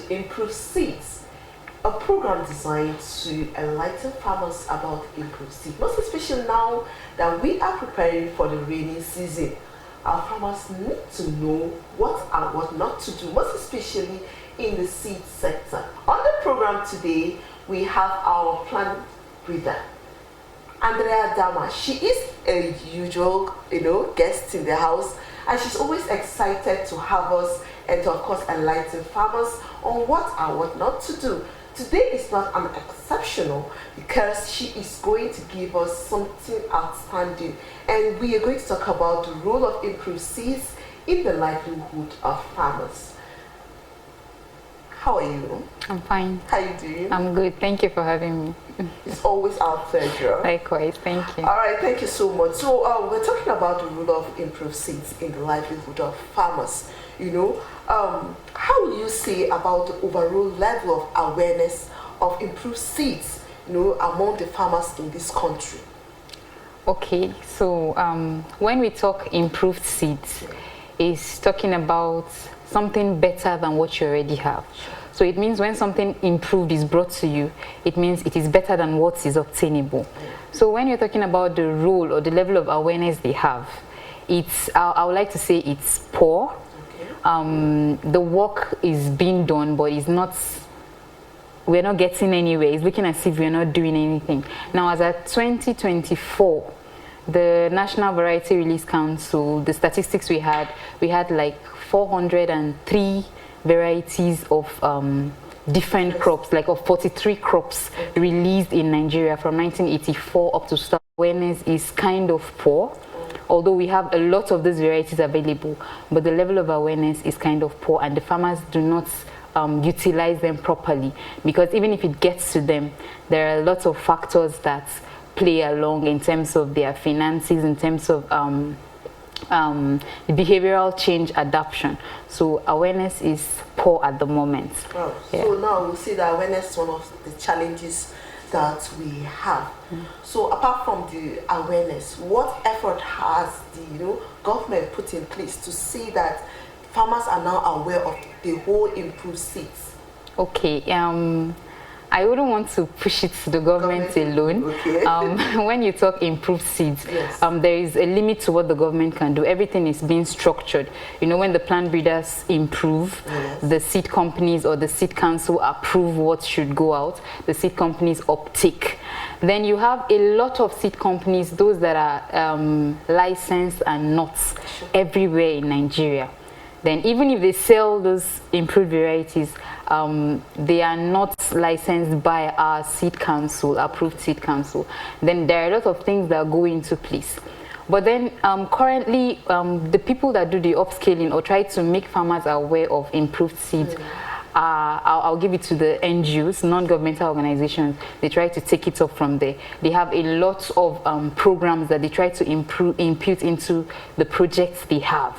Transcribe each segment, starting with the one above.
to Improve Seeds, a program designed to enlighten farmers about improved seed. Most especially now that we are preparing for the rainy season, our farmers need to know what and what not to do, most especially in the seed sector. On the program today, we have our plant breeder, Andrea Dama. She is a usual, guest in the house, and she's always excited to have us and to, of course, enlighten farmers on what and what not to do. Today is not an exceptional because she is going to give us something outstanding, and we are going to talk about the role of improved seeds in the livelihood of farmers. How are you? I'm fine. How are you doing? I'm good. Thank you for having me. It's always our pleasure. Likewise. Thank you. All right. Thank you so much. So we're talking about the role of improved seeds in the livelihood of farmers. How will you say about the overall level of awareness of improved seeds, among the farmers in this country? Okay. So when we talk improved seeds, it's talking about something better than what you already have. So it means when something improved is brought to you, it means it is better than what is obtainable. So when you're talking about the role or the level of awareness they have, I would like to say it's poor. The work is being done, but we're not getting anywhere. It's looking as if we're not doing anything. Now, as at 2024, the National Variety Release Council, the statistics we had like 403 varieties of different crops, like of 43 crops released in Nigeria from 1984 up to start. Awareness is kind of poor, although we have a lot of these varieties available, but the level of awareness is kind of poor, and the farmers do not utilize them properly, because even if it gets to them, there are lots of factors that play along in terms of their finances, in terms of behavioral change adoption. So awareness is poor at the moment. Wow. Yeah. So now we'll see that awareness is one of the challenges that we have. So apart from the awareness, what effort has the government put in place to see that farmers are now aware of the whole improved seeds? Okay. I wouldn't want to push it to the government alone. Okay. When you talk improved seeds, yes. There is a limit to what the government can do. Everything is being structured. When the plant breeders improve, yes. the seed companies or the seed council approve what should go out, the seed companies uptake. Then you have a lot of seed companies, those that are licensed and not everywhere in Nigeria. Then even if they sell those improved varieties, they are not licensed by our seed council, approved seed council. Then there are a lot of things that go into place. But then currently, the people that do the upscaling or try to make farmers aware of improved seeds, I'll give it to the NGOs, non-governmental organizations. They try to take it up from there. They have a lot of programs that they try to impute into the projects they have.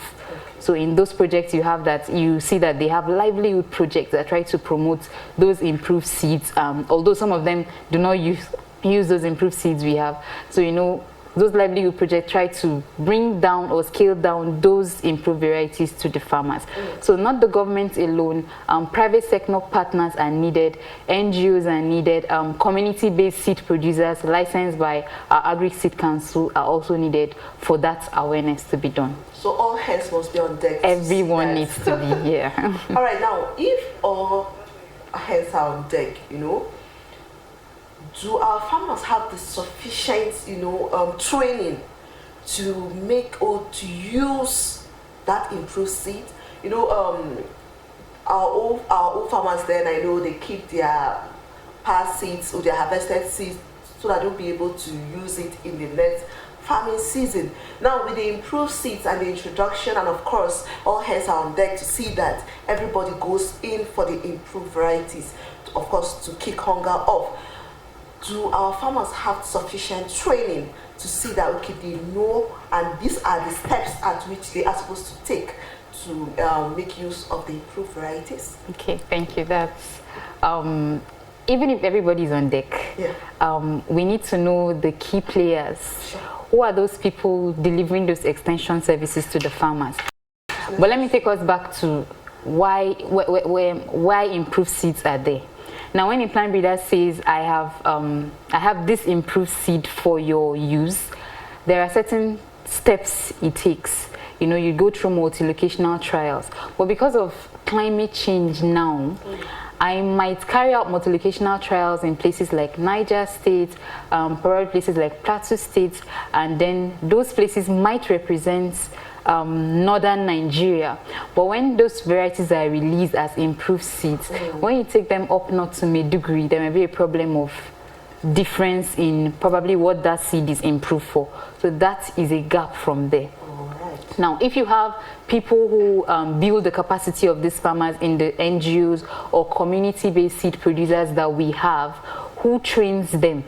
So in those projects you see that they have livelihood projects that try to promote those improved seeds, although some of them do not use those improved seeds we have. So those livelihood projects try to bring down or scale down those improved varieties to the farmers. So not the government alone, private sector partners are needed, NGOs are needed, community-based seed producers licensed by our Agri Seed Council are also needed for that awareness to be done. So all hands must be on deck. Everyone needs to be here. All right, now if all hands are on deck, do our farmers have the sufficient, training to make or to use that improved seed? Our old farmers then, I know they keep their past seeds or their harvested seeds so that they'll be able to use it in the next farming season. Now with the improved seeds and the introduction, and of course all hands are on deck to see that everybody goes in for the improved varieties, of course to kick hunger off. Do our farmers have sufficient training to see that they know, and these are the steps at which they are supposed to take to make use of the improved varieties? Okay, thank you. That's even if everybody is on deck, we need to know the key players. Sure. Who are those people delivering those extension services to the farmers? But let me take us back to why improved seeds are there. Now, when a plant breeder says, I have this improved seed for your use, there are certain steps it takes. You know, you go through multi-locational trials. But because of climate change now, I might carry out multi-locational trials in places like Niger State, probably places like Plateau State, and then those places might represent northern Nigeria. But when those varieties are released as improved seeds, when you take them up north to Maiduguri, there may be a problem of difference in probably what that seed is improved for. So that is a gap from there. Now, if you have people who build the capacity of these farmers in the NGOs or community-based seed producers that we have, who trains them?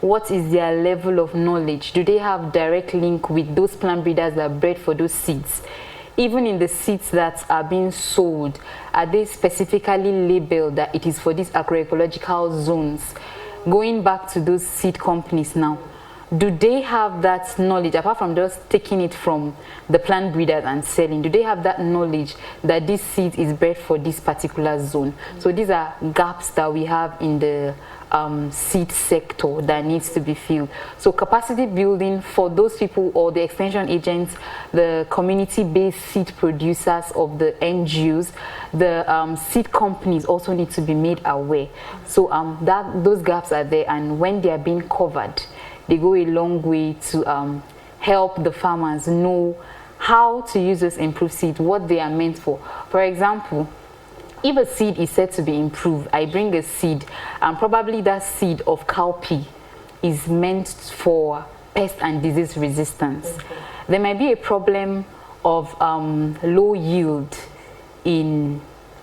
What is their level of knowledge? Do they have direct link with those plant breeders that are bred for those seeds? Even in the seeds that are being sold, are they specifically labeled that it is for these agroecological zones? Going back to those seed companies now, do they have that knowledge, apart from just taking it from the plant breeders and selling? Do they have that knowledge that this seed is bred for this particular zone? So these are gaps that we have in the seed sector that needs to be filled. So capacity building for those people, or the extension agents, the community-based seed producers of the NGOs, the seed companies also need to be made aware. So those gaps are there, and when they are being covered, they go a long way to help the farmers know how to use this improved seed, what they are meant for. For example, if a seed is said to be improved, I bring a seed, and probably that seed of cowpea is meant for pest and disease resistance. There might be a problem of low yield in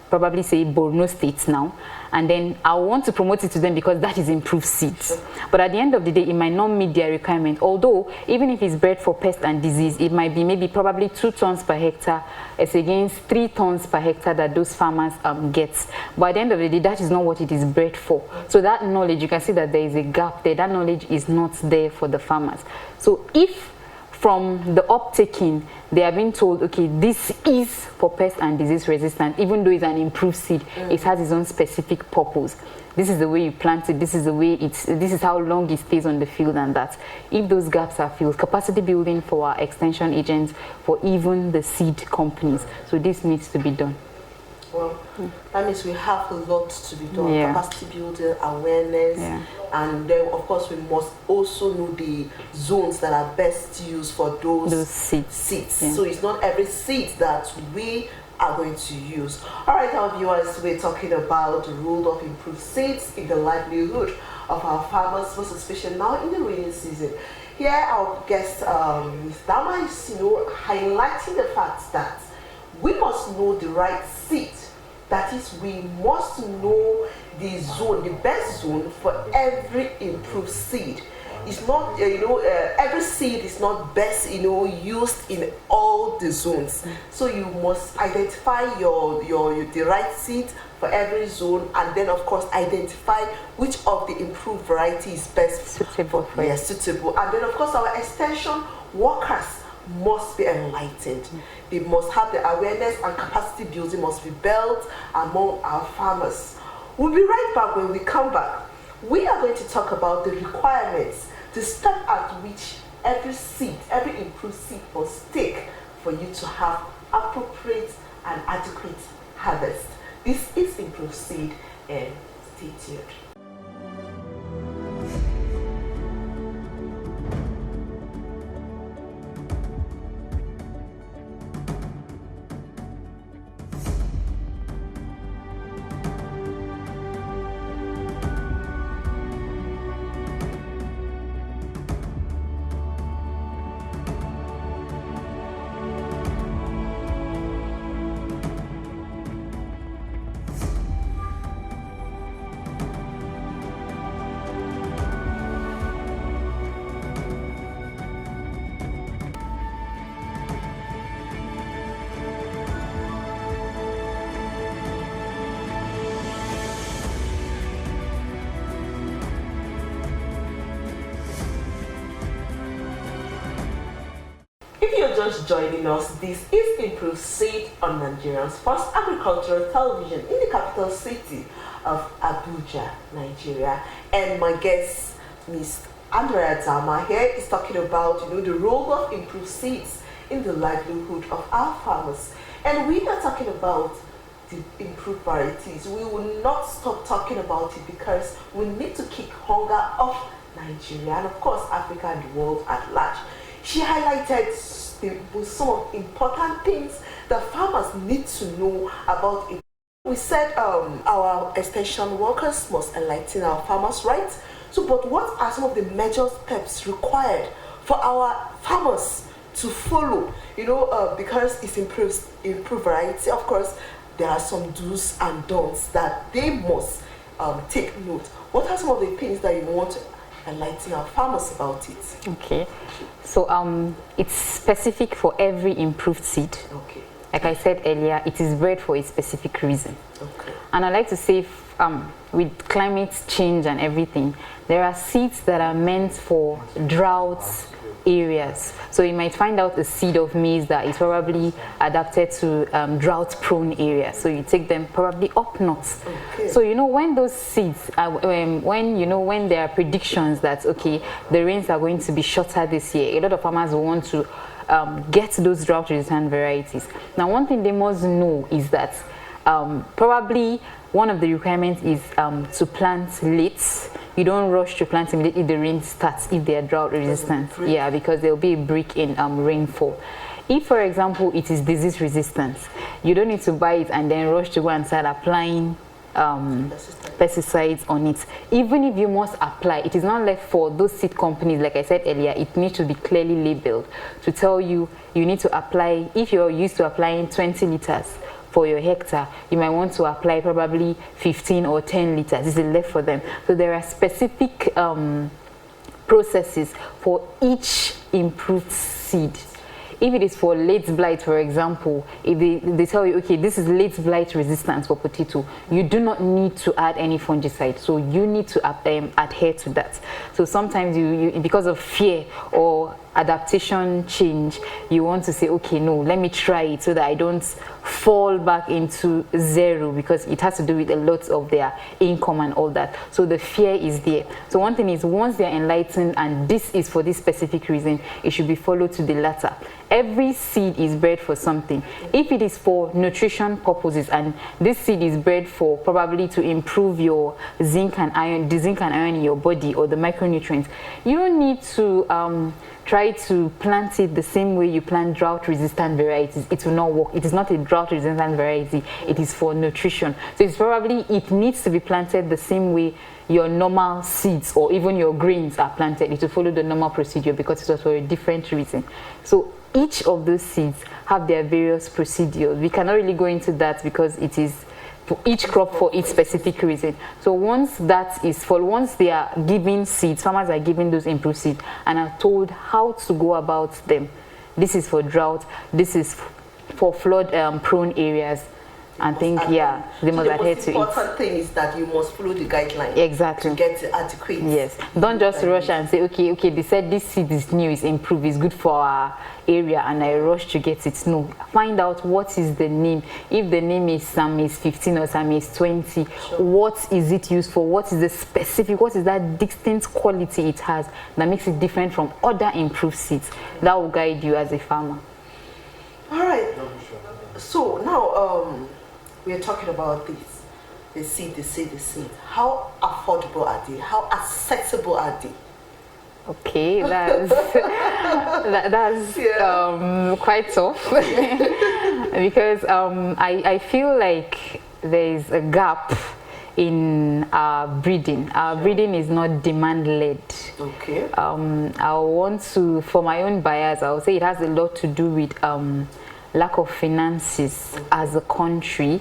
probably say Borno State now, and then I want to promote it to them because that is improved seeds. But at the end of the day, it might not meet their requirement. Although, even if it's bred for pest and disease, it might be maybe probably 2 tons per hectare as against 3 tons per hectare that those farmers get. But at the end of the day, that is not what it is bred for. So that knowledge, you can see that there is a gap there. That knowledge is not there for the farmers. So if from the uptaking, they are being told, okay, this is for pest and disease resistant, even though it's an improved seed, it has its own specific purpose. This is the way you plant it, this is the way this is how long it stays on the field, and that. If those gaps are filled, capacity building for our extension agents, for even the seed companies. So this needs to be done. Well, that means we have a lot to be done. Capacity building, awareness, and then of course we must also know the zones that are best used for those seeds. So it's not every seed that we are going to use. All right, our viewers, we're talking about the role of improved seeds in the livelihood of our farmers, most especially now in the rainy season. Here, our guest, Ms. Dama, is highlighting the fact that we must know the right seed. That is, we must know the zone, the best zone for every improved seed. It's not, every seed is not best, used in all the zones. So you must identify the right seed for every zone, and then of course identify which of the improved variety is best suitable. Suitable. And then of course our extension workers must be enlightened. They must have the awareness, and capacity building must be built among our farmers. We'll be right back. When we come back, we are going to talk about the requirements, the step at which every seed, every improved seed must take for you to have appropriate and adequate harvest. This is improved seed, and stay tuned. If you're just joining us, this is Improved Seed on Nigeria's first agricultural television in the capital city of Abuja, Nigeria. And my guest, Ms. Andrea Zama here, is talking about the role of improved seeds in the livelihood of our farmers. And we are talking about the improved varieties. We will not stop talking about it because we need to kick hunger off Nigeria and of course Africa and the world at large. She highlighted some of the important things that farmers need to know about it. We said our extension workers must enlighten our farmers, right? So, but what are some of the major steps required for our farmers to follow? Because it's improved variety. Of course, there are some do's and don'ts that they must take note. What are some of the things that you want to enlighten our farmers about it? Okay, so it's specific for every improved seed. Okay. Like I said earlier, it is bred for a specific reason. Okay. And I like to say, with climate change and everything, there are seeds that are meant for drought areas. So you might find out a seed of maize that is probably adapted to drought-prone areas. So you take them probably up north. Okay. So when those seeds, when there are predictions that okay, the rains are going to be shorter this year, a lot of farmers will want to get those drought-resistant varieties. Now, one thing they must know is that probably one of the requirements is to plant late. You don't rush to plant immediately the rain starts if they are drought resistant. Yeah, because there will be a break in rainfall. If, for example, it is disease resistant, you don't need to buy it and then rush to go and start applying pesticides on it. Even if you must apply, it is not left for those seed companies. Like I said earlier, it needs to be clearly labeled to tell you need to apply. If you're used to applying 20 liters for your hectare, you might want to apply probably 15 or 10 liters. This is left for them. So there are specific processes for each improved seed. If it is for late blight, for example, if they tell you, okay, this is late blight resistance for potato, you do not need to add any fungicide. So you need to adhere to that. So sometimes you because of fear or adaptation change, you want to say, okay, no, let me try it so that I don't fall back into zero, because it has to do with a lot of their income and all that. So the fear is there. So one thing is, once they're enlightened and this is for this specific reason, it should be followed to the latter. Every seed is bred for something. If it is for nutrition purposes, and this seed is bred for probably to improve your zinc and iron, the zinc and iron in your body, or the micronutrients, you don't need to try to plant it the same way you plant drought-resistant varieties. It will not work. It is not a drought-resistant variety. It is for nutrition. So it needs to be planted the same way your normal seeds or even your grains are planted. It will follow the normal procedure because it was for a different reason. So each of those seeds have their various procedures. We cannot really go into that because it is for each crop for each specific reason. So once they are giving seeds, farmers are giving those improved seeds and are told how to go about them. This is for drought, this is for flood prone areas, and think, yeah, they must adhere to it. The most important thing is that you must follow the guidelines. Exactly. To get adequate. Yes. Don't just rush and say, okay, they said this seed is new, it's improved, it's good for our area, and I rush to get it. No. Find out what is the name. If the name is some is 15 or some is 20, sure, what is it used for? What is the specific, what is that distinct quality it has that makes it different from other improved seeds? That will guide you as a farmer. All right. So now, we are talking about this. The seed. How affordable are they? How accessible are they? Okay, that's quite tough because I feel like there is a gap in our breeding. Our breeding is not demand-led. Okay. I want to, for my own buyers, I would say it has a lot to do with lack of finances as a country.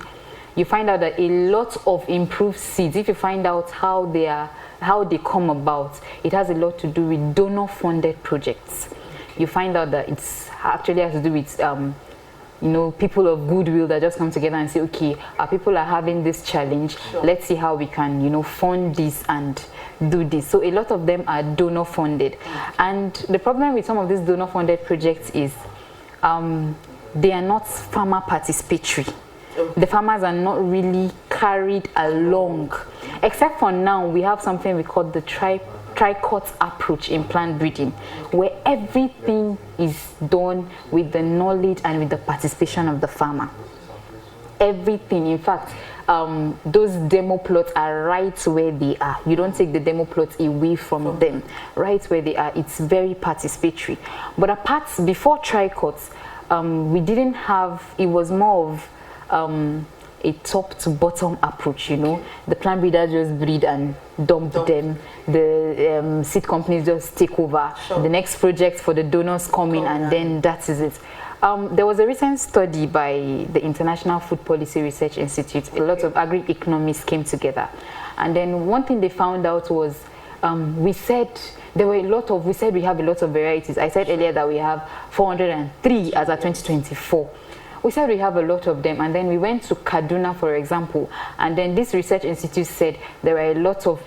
You find out that a lot of improved seeds, if you find out how they come about, it has a lot to do with donor-funded projects. You find out that it's actually has to do with people of goodwill that just come together and say, okay, our people are having this challenge. Sure. Let's see how we can, fund this and do this. So a lot of them are donor-funded. And the problem with some of these donor-funded projects is they are not farmer participatory. Okay. The farmers are not really carried along, except for now we have something we call the tricot approach in plant breeding, where everything is done with the knowledge and with the participation of the farmer. Everything, in fact, those demo plots are right where they are. You don't take the demo plots away from them. Right where they are, it's very participatory. But apart, before tricots, we didn't have, it was more of a top to bottom approach, you know. The plant breeders just breed and dump them. The seed companies just take over. Sure. The next project for the donors come in, and then that is it. There was a recent study by the International Food Policy Research Institute. A lot of agri-economists came together, and then one thing they found out was we said we have a lot of varieties. I said earlier that we have 403 as of 2024. We said we have a lot of them, and then we went to Kaduna, for example, and then this research institute said there were a lot of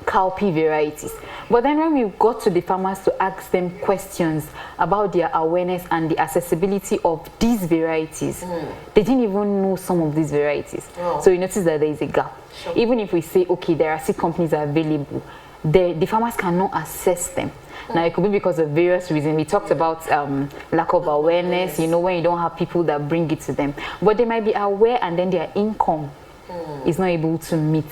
cowpea varieties. But then when we got to the farmers to ask them questions about their awareness and the accessibility of these varieties, they didn't even know some of these varieties. So you notice that there is a gap. Sure. Even if we say, okay, there are seed companies available, the farmers cannot access them. Now, it could be because of various reasons. We talked about lack of awareness, you know, when you don't have people that bring it to them. But they might be aware, and then their income is not able to meet.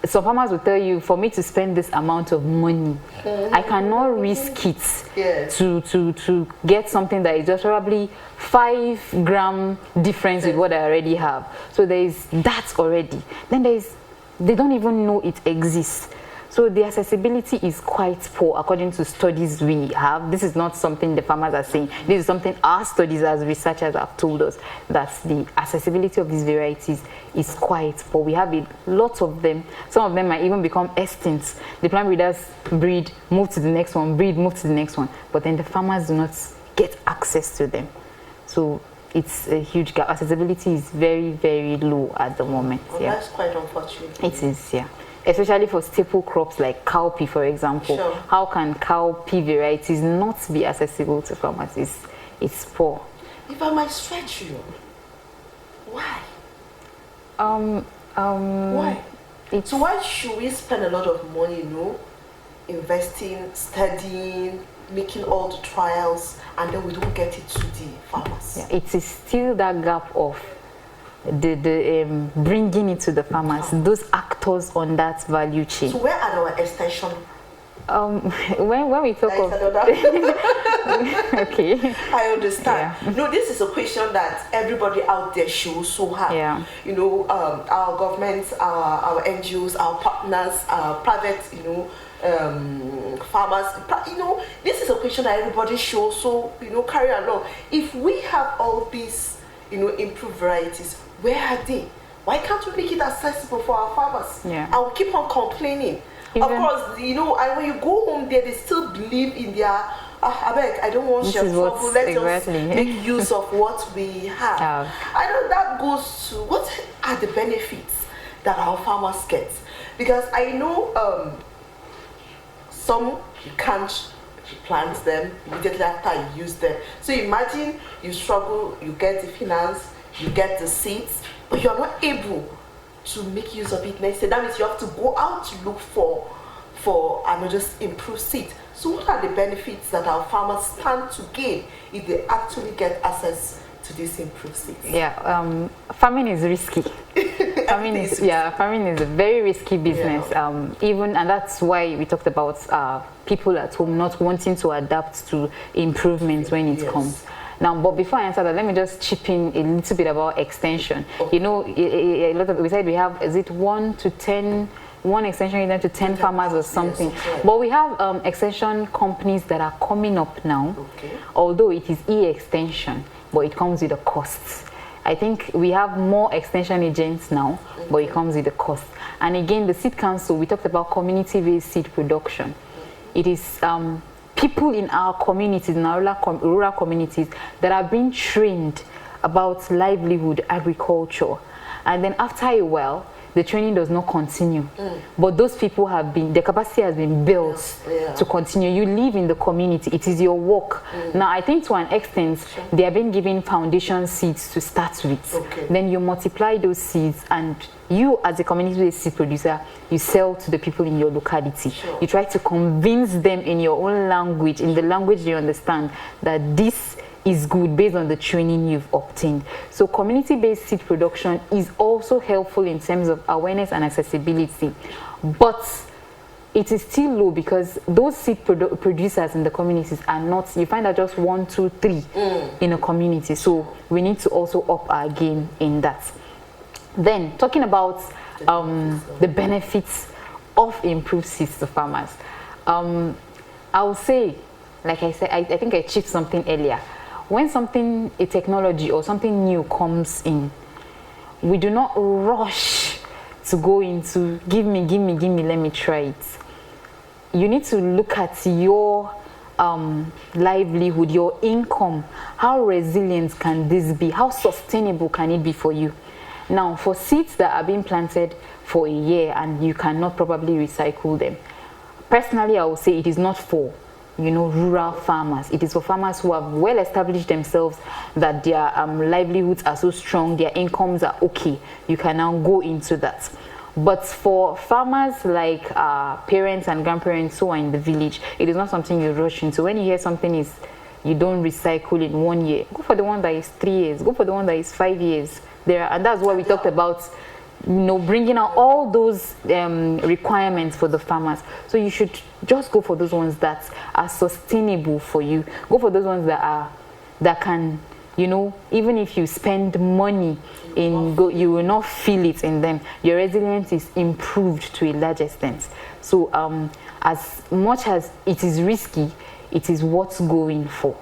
Some farmers will tell you, for me to spend this amount of money, I cannot risk it to get something that is just probably 5 gram difference with what I already have. So there is that already. Then they don't even know it exists. So the accessibility is quite poor according to studies we have. This is not something the farmers are saying. This is something our studies as researchers have told us, that the accessibility of these varieties is quite poor. We have a lot of them. Some of them might even become extinct. The plant breeders breed, move to the next one, breed, move to the next one. But then the farmers do not get access to them. So it's a huge gap. Accessibility is very, very low at the moment. Well, that's quite unfortunate. It is, yeah. Especially for staple crops like cowpea, for example. Sure. How can cowpea varieties not be accessible to farmers? It's poor. If I might stretch you, why? Why? So why should we spend a lot of money, you know, investing, studying, making all the trials, and then we don't get it to the farmers? Yeah, it is still that gap of the bringing it to the farmers, those actors on that value chain. So where are our extension? When we talk of okay, I understand. Yeah. No, this is a question that everybody out there should also have. Yeah. You know, our governments, our NGOs, our partners, our private, you know, farmers. You know, this is a question that everybody should also, you know, carry along. If we have all these, you know, improved varieties, where are they? Why can't we make it accessible for our farmers? Yeah. And we keep on complaining. Of course, you know, and when you go home there, they still believe in their, I beg, I don't want your trouble, let us make use of what we have. I know that goes to, what are the benefits that our farmers get? Because I know some you can't plant them immediately after you use them. So imagine you struggle, you get the finance, you get the seeds, but you're not able to make use of it next day. That means you have to go out to look for another improved seed. So what are the benefits that our farmers stand to gain if they actually get access to this improved seeds? Yeah, farming is risky. Farming is a very risky business. Yeah. And that's why we talked about people at home not wanting to adapt to improvements when it comes. Now, but before I answer that, let me just chip in a little bit about extension. Okay. You know, a lot of, we said we have, is it 1 to 10, one extension agent to 10 farmers or something. Yes, right. But we have extension companies that are coming up now, although it is e-extension, but it comes with a cost. I think we have more extension agents now, but it comes with a cost. And again, the Seed Council, we talked about community-based seed production. It is people in our communities, in our rural communities, that are being trained about livelihood agriculture. And then after a while, the training does not continue. But those people have been, the capacity has been built to continue. You live in the community, it is your work. Now, I think to an extent, they have been given foundation seeds to start with. Then you multiply those seeds, and you as a community-based seed producer, you sell to the people in your locality. You try to convince them in your own language, in the language they understand, that this is good based on the training you've obtained. So community-based seed production is also helpful in terms of awareness and accessibility, but it is still low because those seed producers in the communities are not, you find that just 1, 2, 3 in a community. So we need to also up our game in that. Then talking about the benefits of improved seeds to farmers, I will say, like I said, I think I achieved something earlier. When a technology or something new comes in, we do not rush to go into give me, let me try it. You need to look at your livelihood, your income. How resilient can this be? How sustainable can it be for you? Now, for seeds that are being planted for a year and you cannot probably recycle them, personally, I would say it is not for rural farmers. It is for farmers who have well established themselves, that their livelihoods are so strong, their incomes are okay. You can now go into that. But for farmers like parents and grandparents who are in the village, it is not something you rush into. When you hear something is you don't recycle in 1 year, go for the one that is 3 years, go for the one that is 5 years. And that's why we talked about bringing out all those requirements for the farmers. So you should just go for those ones that are sustainable for you. Go for those ones that can, even if you spend money you will not feel it in them. Your resilience is improved to a large extent. So as much as it is risky, it is worth going for.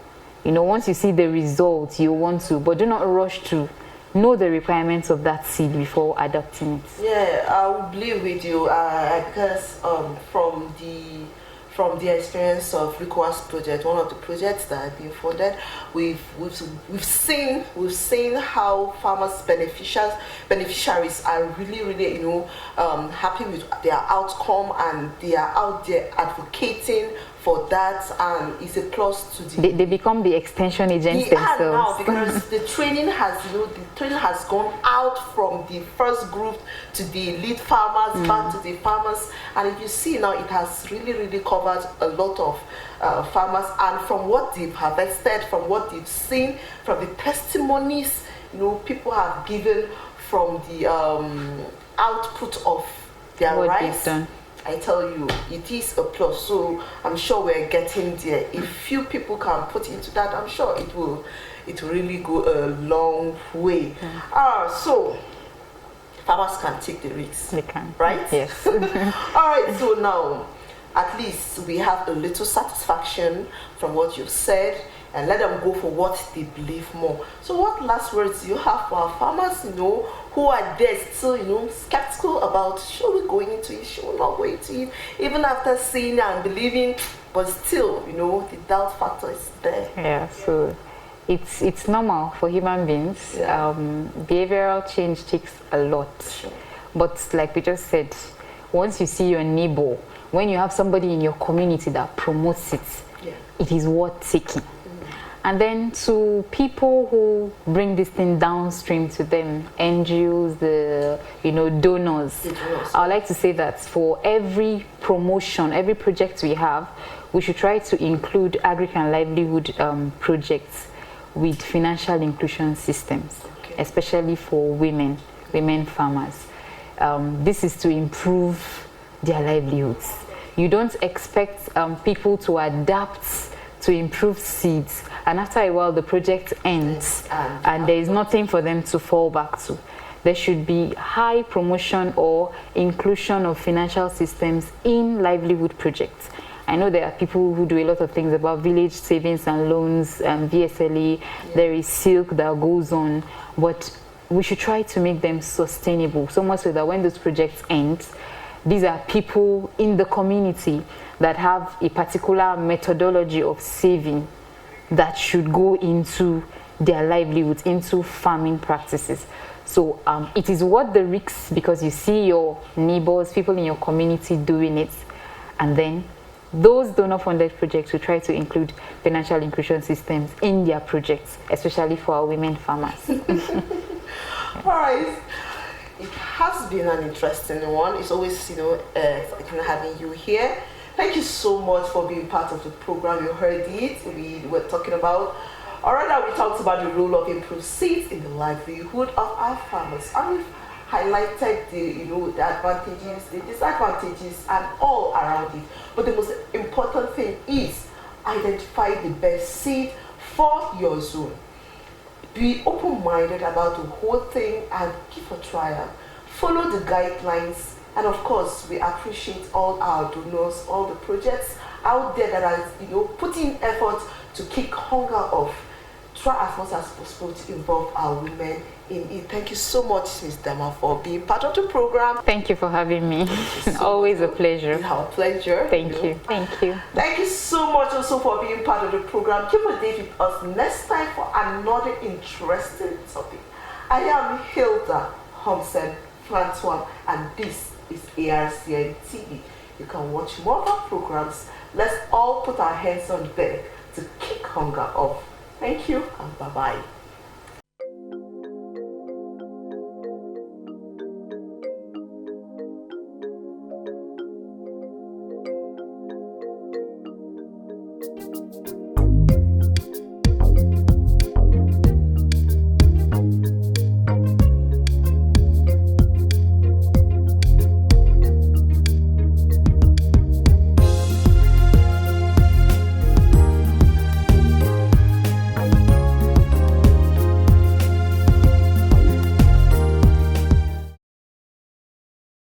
Once you see the results, you want to, but do not rush to know the requirements of that seed before adopting it. Yeah, I will believe with you because from the experience of Recourse project, one of the projects that have been funded, we've seen how farmers beneficiaries are really happy with their outcome, and they are out there advocating for that, and it's a plus to the. They become the extension agents themselves. Now, because the training has gone out from the first group to the lead farmers, back to the farmers, and if you see now, it has really covered a lot of farmers, and from what they've harvested, from what they've seen, from the testimonies people have given from the output of their rice. I tell you, it is a plus. So I'm sure we're getting there. If few people can put into that, I'm sure it will really go a long way. So farmers can take the risks. They can. Right? Yes. All right, so now at least we have a little satisfaction from what you've said, and let them go for what they believe more. So what last words do you have for our farmers, who are there still, skeptical about should we go into it, should we not go into it, even after seeing and believing, but still, the doubt factor is there. Yeah, so it's normal for human beings. Behavioral change takes a lot. Sure. But like we just said, once you see your neighbor, when you have somebody in your community that promotes it, it is worth taking. And then to people who bring this thing downstream to them, NGOs, the donors, I would like to say that for every promotion, every project we have, we should try to include agri and livelihood projects with financial inclusion systems, especially for women farmers. This is to improve their livelihoods. You don't expect people to adapt to improve seeds, and after a while the project ends and there is nothing for them to fall back to. There should be high promotion or inclusion of financial systems in livelihood projects. I know there are people who do a lot of things about village savings and loans, VSLE, there is silk that goes on, but we should try to make them sustainable, so much so that when those projects end, these are people in the community that have a particular methodology of saving that should go into their livelihoods, into farming practices. So it is worth the risks because you see your neighbors, people in your community doing it, and then those donor-funded projects will try to include financial inclusion systems in their projects, especially for our women farmers. All right. It has been an interesting one. It's always, having you here. Thank you so much for being part of the program. You heard it. We were talking about, or rather, we talked about the role of improved seeds in the livelihood of our farmers, and we've highlighted the advantages, the disadvantages, and all around it. But the most important thing is identify the best seed for your zone. Be open-minded about the whole thing and give a trial. Follow the guidelines, and of course, we appreciate all our donors, all the projects out there that are putting effort to kick hunger off. Try as much as possible to involve our women in it. Thank you so much, Ms. Dama, for being part of the program. Thank you for having me. Always a pleasure. It's our pleasure. Thank you. Thank you. Thank you so much also for being part of the program. Keep a date with us next time for another interesting topic. I am Hilda Homsen Francois, and this is ARCN TV. You can watch more of our programs. Let's all put our hands on deck to kick hunger off. Thank you and bye-bye.